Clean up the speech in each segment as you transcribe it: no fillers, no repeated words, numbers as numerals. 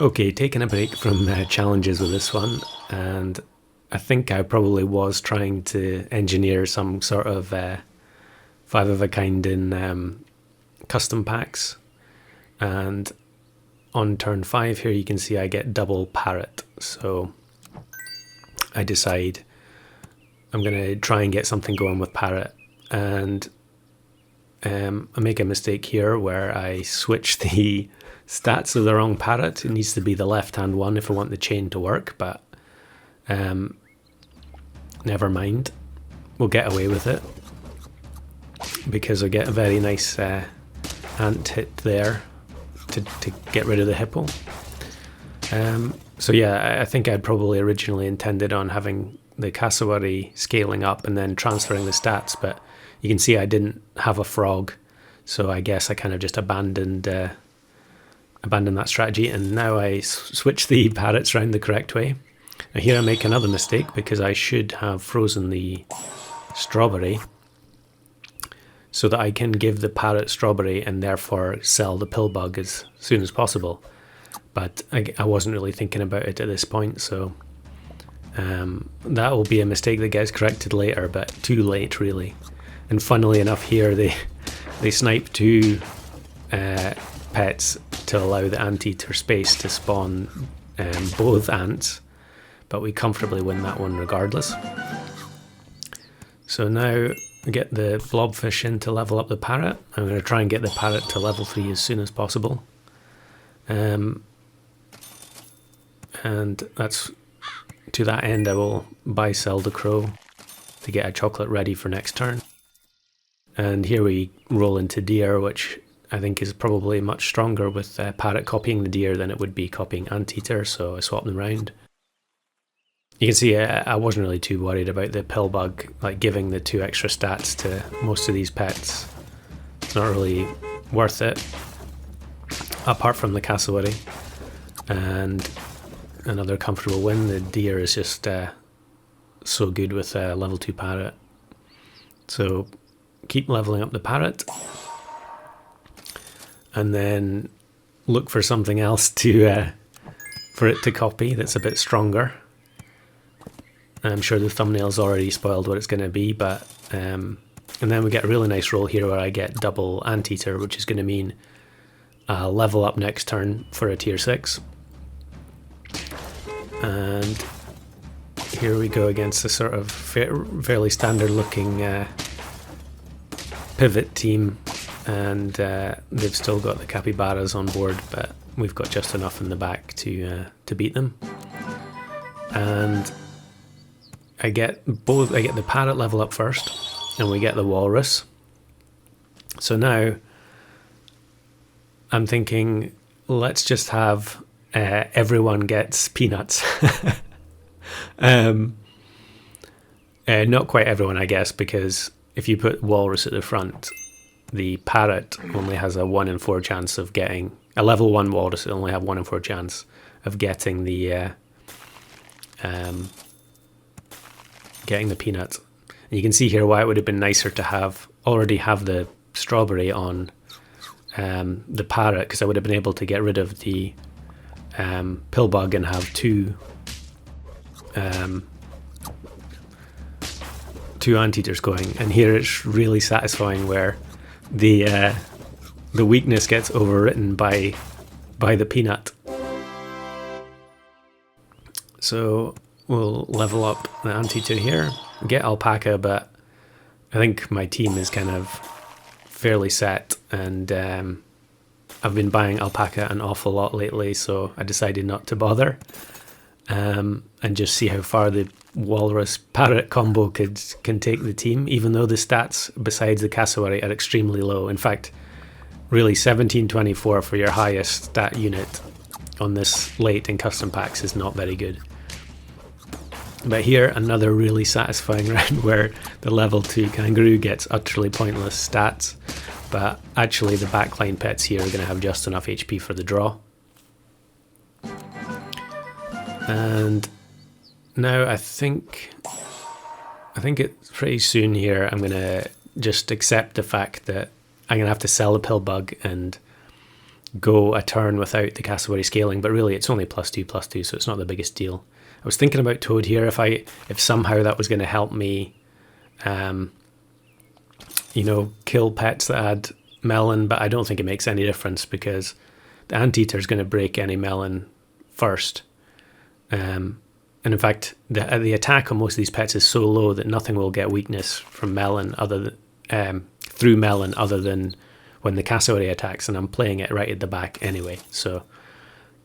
Okay, taking a break from challenges with this one, and I think I probably was trying to engineer some sort of five of a kind in custom packs. And on turn 5 here, you can see I get double Parrot. So I decide I'm going to try and get something going with Parrot. And I make a mistake here where I switch the stats of the wrong Parrot. It needs to be the left-hand one if I want the chain to work, but never mind. We'll get away with it because I get a very nice ant hit there to get rid of the hippo. So yeah, I think I'd probably originally intended on having the cassowary scaling up and then transferring the stats, but you can see I didn't have a frog, so I guess I kind of just abandoned that strategy, and now I switch the parrots around the correct way. Now here I make another mistake because I should have frozen the strawberry so that I can give the parrot strawberry and therefore sell the pill bug as soon as possible. But I wasn't really thinking about it at this point, so that will be a mistake that gets corrected later, but too late really. And funnily enough here they snipe 2 pets to allow the anteater space to spawn both ants, but we comfortably win that one regardless. So now we get the blobfish in to level up the parrot. I'm going to try and get the parrot to level 3 as soon as possible. And that's to that end I will buy sell the crow to get a chocolate ready for next turn. And here we roll into deer, which I think is probably much stronger with parrot copying the deer than it would be copying anteater, so I swap them around. You can see I wasn't really too worried about the pill bug, like giving the 2 extra stats to most of these pets. It's not really worth it, apart from the cassowary. And another comfortable win. The deer is just so good with level 2 parrot. So keep leveling up the parrot, and then look for something else to for it to copy that's a bit stronger. I'm sure the thumbnail's already spoiled what it's going to be, but and then we get a really nice roll here where I get double anteater, which is going to mean level up next turn for a tier 6. And here we go against a sort of fairly standard looking pivot team, and they've still got the capybaras on board, but we've got just enough in the back to beat them. And I get the parrot level up first, and we get the walrus. So now I'm thinking, let's just have everyone gets peanuts. Not quite everyone, I guess, because if you put walrus at the front, the parrot only has a 1 in 4 chance of getting a level 1 walrus. It only have 1 in 4 chance of getting the peanut. And you can see here why it would have been nicer to already have the strawberry on the parrot, because I would have been able to get rid of the pill bug and have 2 anteaters going. And here it's really satisfying where the weakness gets overwritten by the peanut. So we'll level up the anteater here, get alpaca, but I think my team is kind of fairly set, and I've been buying alpaca an awful lot lately, so I decided not to bother and just see how far the walrus parrot combo can take the team, even though the stats besides the cassowary are extremely low. In fact, really 1724 for your highest stat unit on this late in custom packs is not very good. But here, another really satisfying round where the level 2 kangaroo gets utterly pointless stats, but actually the backline pets here are going to have just enough HP for the draw. And now I think it's pretty soon here I'm going to just accept the fact that I'm going to have to sell the pill bug and go a turn without the cassowary scaling, but really it's only +2/+2, so it's not the biggest deal. I was thinking about Toad here, if somehow that was going to help me, kill pets that had melon, but I don't think it makes any difference because the anteater is going to break any melon first. And in fact, the attack on most of these pets is so low that nothing will get weakness from melon through melon other than when the cassowary attacks, and I'm playing it right at the back anyway, so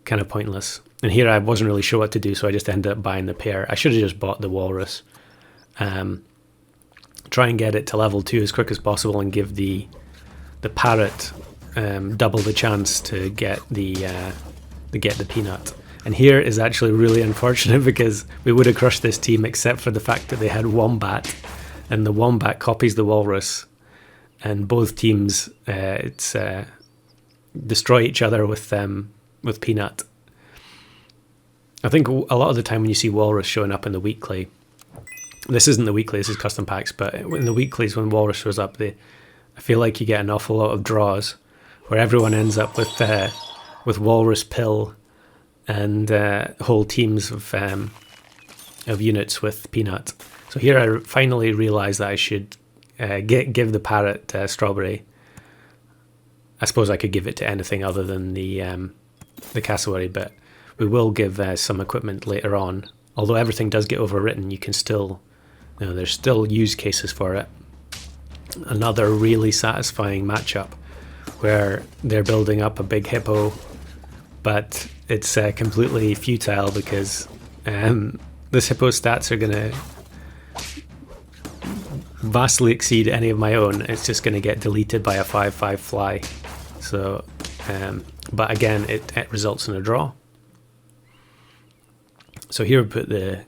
kind of pointless. And here I wasn't really sure what to do, so I just ended up buying the pair. I should have just bought the Walrus. Try and get it to level 2 as quick as possible and give the Parrot double the chance to get the peanut. And here is actually really unfortunate because we would have crushed this team except for the fact that they had Wombat, and the Wombat copies the Walrus, and both teams destroy each other with Peanut. I think a lot of the time when you see Walrus showing up in the weekly, this isn't the weekly, this is custom packs, but in the weeklies when Walrus shows up, I feel like you get an awful lot of draws where everyone ends up with Walrus Pill and whole teams of units with Peanut. So here I finally realised that I should give the Parrot Strawberry. I suppose I could give it to anything other than the cassowary, but we will give some equipment later on. Although everything does get overwritten, you can still, there's still use cases for it. Another really satisfying matchup where they're building up a big hippo, but it's completely futile because this hippo's stats are going to vastly exceed any of my own. It's just going to get deleted by a 5/5 fly. So, but again, it results in a draw. So here we put the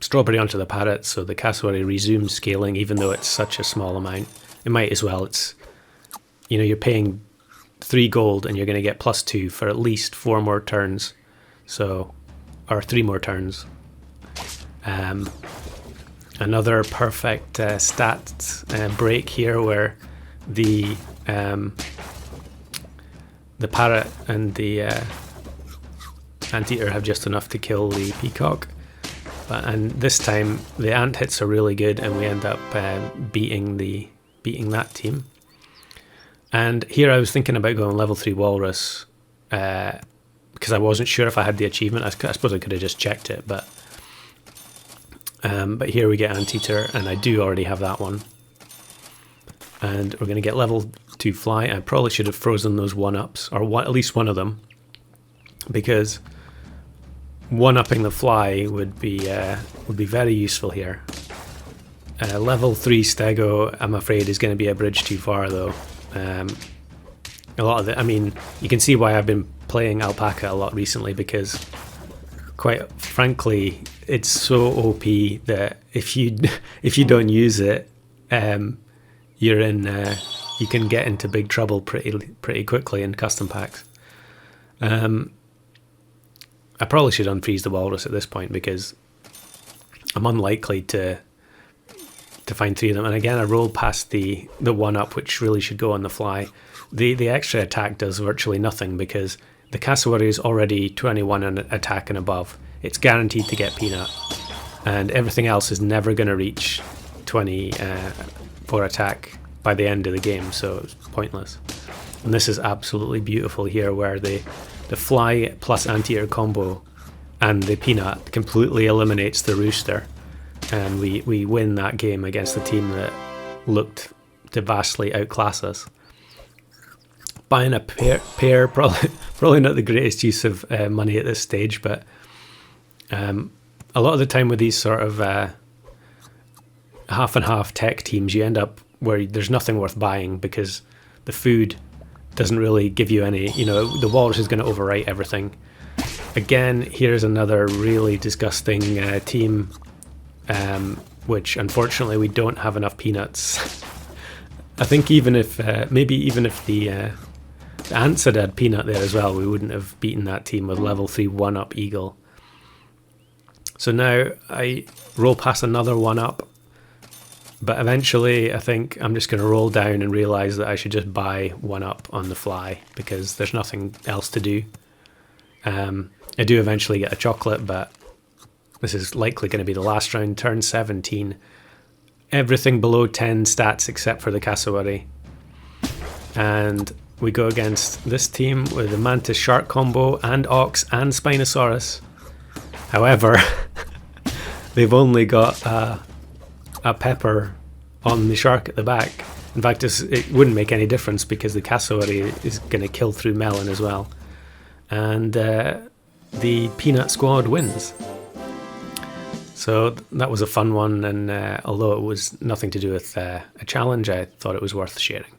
strawberry onto the Parrot, so the cassowary resumes scaling, even though it's such a small amount. It might as well. It's, you're paying 3 gold and you're going to get +2 for at least 4 more turns. So, or 3 more turns. Another perfect stat break here where the Parrot and the anteater have just enough to kill the peacock, and this time the ant hits are really good, and we end up beating that team. And here I was thinking about going level 3 Walrus because I wasn't sure if I had the achievement. I suppose I could have just checked it, but here we get anteater, and I do already have that one. And we're going to get level 2 fly. I probably should have frozen those 1-ups, or at least one of them, because 1-upping the fly would be very useful here. Level 3 Stego, I'm afraid, is going to be a bridge too far, though. A lot of you can see why I've been playing Alpaca a lot recently, because quite frankly, it's so OP that if you don't use it, you're in. You can get into big trouble pretty quickly in custom packs. I probably should unfreeze the Walrus at this point because I'm unlikely to find 3 of them. And again, I rolled past the 1-up, which really should go on the fly. The extra attack does virtually nothing because the cassowary is already 21 in attack and above. It's guaranteed to get Peanut, and everything else is never going to reach 20 for attack by the end of the game, so it's pointless. And this is absolutely beautiful here, where the fly plus anteater combo and the Peanut completely eliminates the rooster, and we win that game against the team that looked to vastly outclass us. Buying a pair probably not the greatest use of money at this stage, but a lot of the time with these sort of half and half tech teams, you end up where there's nothing worth buying because the food doesn't really give you any, the Walrus is going to overwrite everything. Again, here's another really disgusting team, which unfortunately we don't have enough peanuts. I think even if the ants had Peanut there as well, we wouldn't have beaten that team with level 3 1-up Eagle. So now I roll past another 1-up, But eventually, I think I'm just going to roll down and realize that I should just buy one up on the fly because there's nothing else to do. I do eventually get a chocolate, but this is likely going to be the last round. Turn 17. Everything below 10 stats except for the cassowary. And we go against this team with the Mantis Shark combo and Ox and Spinosaurus. However, they've only got a pepper on the shark at the back. In fact, it wouldn't make any difference because the cassowary is going to kill through melon as well. And the Peanut Squad wins. So that was a fun one, and although it was nothing to do with a challenge, I thought it was worth sharing.